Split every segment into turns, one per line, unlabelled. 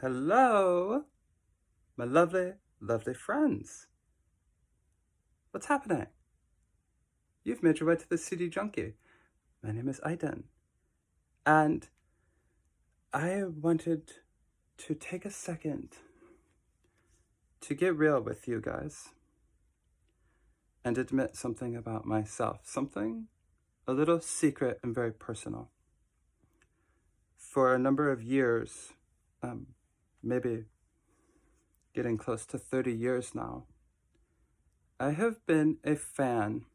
Hello, my lovely, lovely friends. What's happening? You've made your way to the CDjunky. My name is Aiden, and I wanted to take a second to get real with you guys and admit something about myself, something a little secret and very personal. For a number of years, maybe getting close to 30 years now, I have been a fan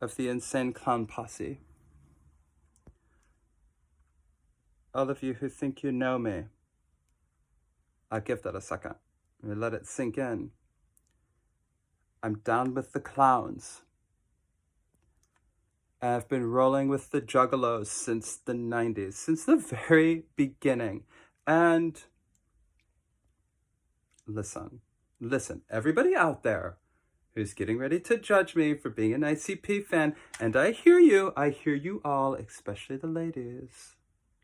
of the Insane Clown Posse. All of you who think you know me, I'll give that a second. Let it sink in. I'm down with the clowns. I've been rolling with the juggalos since the 90s, since the very beginning. And listen, everybody out there who's getting ready to judge me for being an ICP fan, and I hear you all, especially the ladies.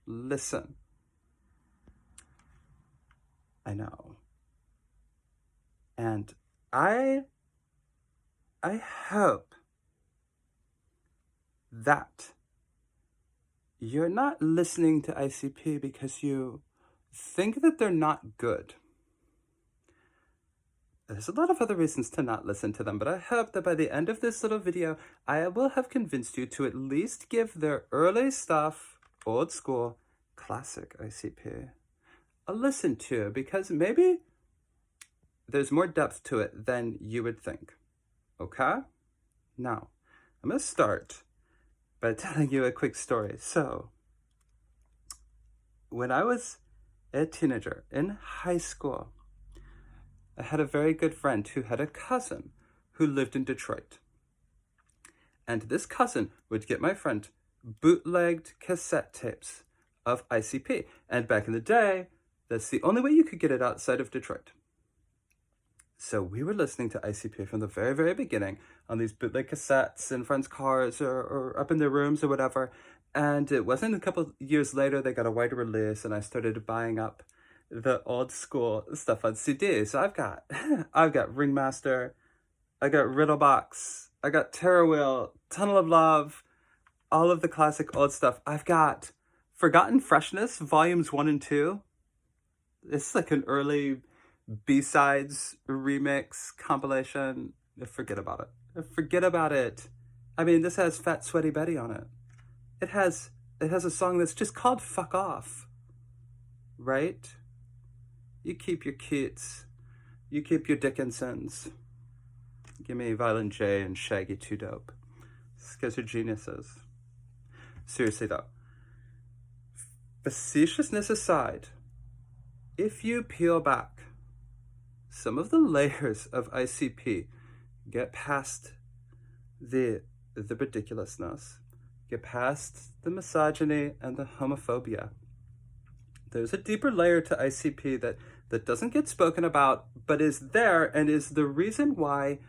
Listen, I know. And I hope that you're not listening to ICP because you think that they're not good. There's a lot of other reasons to not listen to them, but I hope that by the end of this little video, I will have convinced you to at least give their early stuff, old school, classic ICP, a listen to, because maybe there's more depth to it than you would think. Okay? Now, I'm going to start by telling you a quick story. So, when I was a teenager in high school, I had a very good friend who had a cousin who lived in Detroit. And this cousin would get my friend bootlegged cassette tapes of ICP. And back in the day, that's the only way you could get it outside of Detroit. So we were listening to ICP from the very, very beginning on these bootleg cassettes in friends' cars or up in their rooms or whatever. And it wasn't a couple years later they got a wider release and I started buying up the old school stuff on CD. So I've got Ringmaster, I got Riddlebox, I got Terror Wheel, Tunnel of Love, all of the classic old stuff. I've got Forgotten Freshness, Volumes 1 and 2. It's like an early B-sides remix compilation. Forget about it. I mean, this has Fat Sweaty Betty on it. It has a song that's just called Fuck Off. Right? You keep your Keats. You keep your Dickinsons. Give me Violent J and Shaggy 2 Dope. These guys are geniuses. Seriously though, facetiousness aside, if you peel back some of the layers of ICP, get past the ridiculousness, get past the misogyny and the homophobia, there's a deeper layer to ICP that doesn't get spoken about, but is there and is the reason why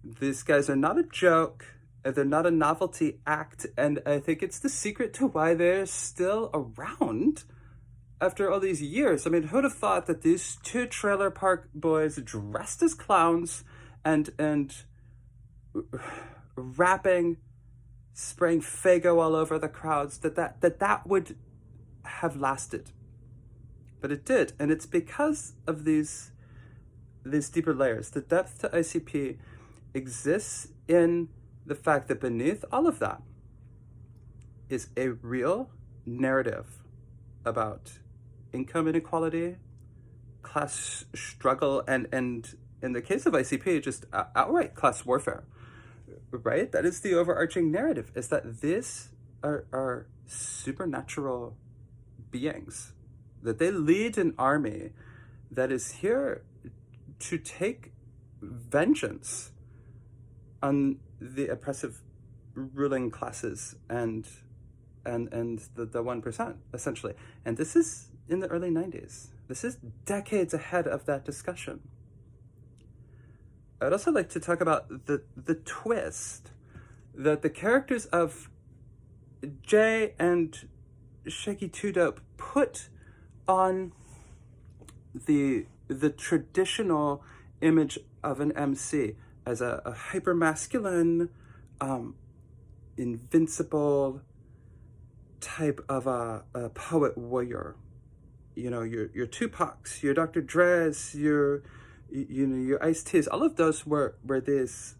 these guys are not a joke, and they're not a novelty act, and I think it's the secret to why they're still around after all these years. I mean, who'd have thought that these two trailer park boys dressed as clowns and rapping, spraying Faygo all over the crowds, that would have lasted. But it did, and it's because of these deeper layers. The depth to ICP exists in the fact that beneath all of that is a real narrative about income inequality, class struggle, and in the case of ICP, just outright class warfare, right? That is the overarching narrative, is that these are supernatural beings, that they lead an army that is here to take vengeance on the oppressive ruling classes and the 1%, essentially. And this is in the early 90s. This is decades ahead of that discussion. I'd also like to talk about the twist that the characters of Jay and Shaggy 2 Dope put on the traditional image of an MC as a hyper-masculine, invincible type of a poet warrior. You know, your Tupacs, your Dr. Dre's, your Ice-T's, all of those were these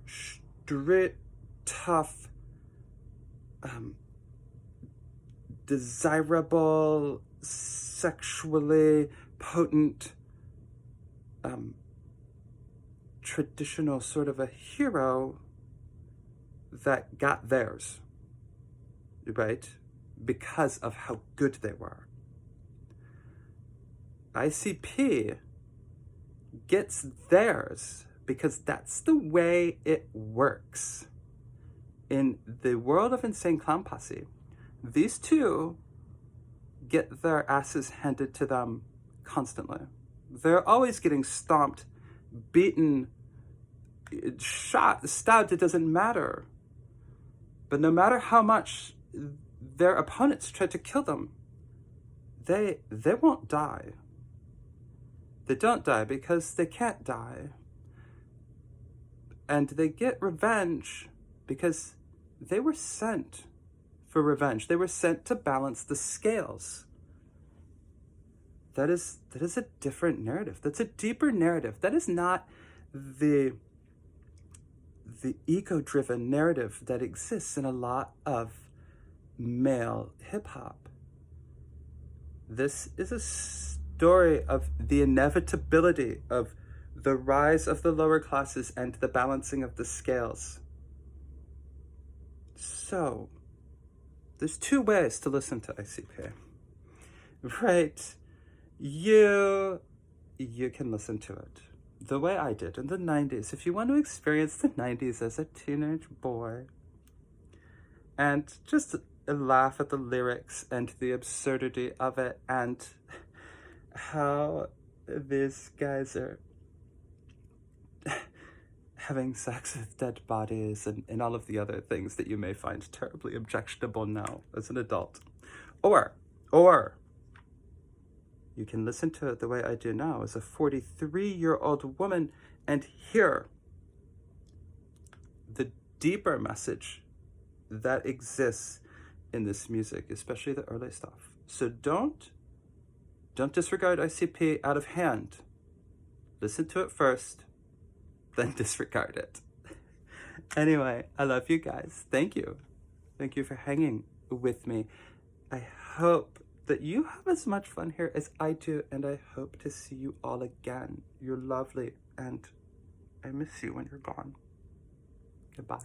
straight, tough, desirable, sexually potent, traditional sort of a hero that got theirs, right? Because of how good they were. ICP gets theirs because that's the way it works. In the world of Insane Clown Posse, these two get their asses handed to them constantly. They're always getting stomped, beaten, shot, stabbed, it doesn't matter. But no matter how much their opponents try to kill them, they won't die. They don't die because they can't die. And they get revenge because they were sent for revenge. They were sent to balance the scales. That is a different narrative. That's a deeper narrative. That is not the ego-driven narrative that exists in a lot of male hip-hop. This is a story of the inevitability of the rise of the lower classes and the balancing of the scales. So, there's two ways to listen to ICP, right? You can listen to it the way I did in the 90s. If you want to experience the 90s as a teenage boy and just laugh at the lyrics and the absurdity of it and how these guys are having sex with dead bodies and all of the other things that you may find terribly objectionable now as an adult. Or you can listen to it the way I do now as a 43-year-old woman and hear the deeper message that exists in this music, especially the early stuff. So don't disregard ICP out of hand. Listen to it first, then disregard it. Anyway, I love you guys. Thank you. Thank you for hanging with me. I hope that you have as much fun here as I do, and I hope to see you all again. You're lovely, and I miss you when you're gone. Goodbye.